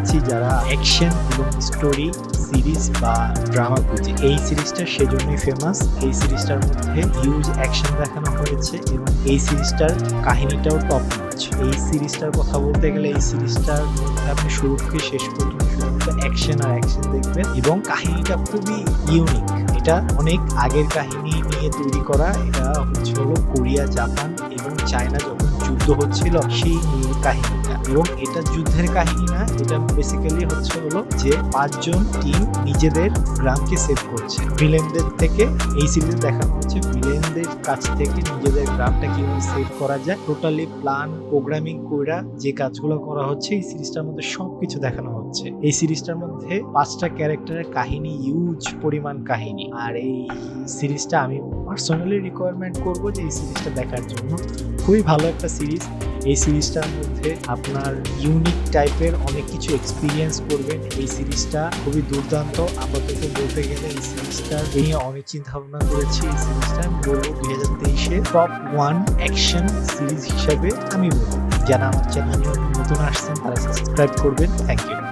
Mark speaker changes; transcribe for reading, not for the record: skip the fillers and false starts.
Speaker 1: চাচ্ছি যারা অ্যাকশন এবং স্টোরি সিরিজ বা ড্রামা খুঁজে। এই সিরিজটা সেজন্যই ফেমাস। এই সিরিজটার মধ্যে হিউজ অ্যাকশন দেখানো হয়েছে এবং এই সিরিজটার কাহিনীটাও টপ নচ। এই সিরিজটার কথা বলতে গেলে এই সিরিজটার মধ্যে আপনি শুরু থেকে শেষ পর্যন্ত শুধুমাত্র অ্যাকশন আর অ্যাকশন দেখবেন এবং কাহিনীটা খুবই ইউনিক। এটা অনেক আগের কাহিনী নিয়ে তৈরি করা। এটা হলো কোরিয়া, জাপান এবং চায়না যখন যুদ্ধ হচ্ছিল সেই নিয়ে কাহিনীটা। এবং এটা যুদ্ধের কাহিনী না, এটা বেসিক্যালি হলো যে 5 জন টিম নিজেদের গ্রামকে সেভ করছে ভিলেনদের থেকে। এই সিরিজে দেখানো হচ্ছে ভিলেনদের কাছ থেকে নিজেদের গ্রামটা কিভাবে সেভ করা যায়। টোটালি প্ল্যান প্রোগ্রামিং কইরা যে কাজগুলো করা হচ্ছে এই সিরিজটার মধ্যে সবকিছু দেখানো হচ্ছে। এই সিরিজটার মধ্যে 5টা ক্যারেক্টারের কাহিনী, হিউজ পরিমাণ কাহিনী। আর এই সিরিজটা আমি পার্সোনালি রিকোয়ারমেন্ট করবো যে এই সিরিজটা দেখার জন্য। খুবই ভালো একটা সিরিজ। এই সিরিজটার মধ্যে আপনার ইউনিক টাইপের অনেক কিছু এক্সপিরিয়েন্স করবেন। এই সিরিজটা খুবই দুর্দান্ত। আপাতত বলতে গেলে এই সিরিজটা নিয়ে অনেক চিন্তা ভাবনা করেছি। এই সিরিজটা আমি বলবো 2023-এ টপ 1 অ্যাকশন সিরিজ হিসেবে আমি বলবো। যারা আমার চ্যানেলে নতুন আসছেন তারা সাবস্ক্রাইব করবেন। Thank you.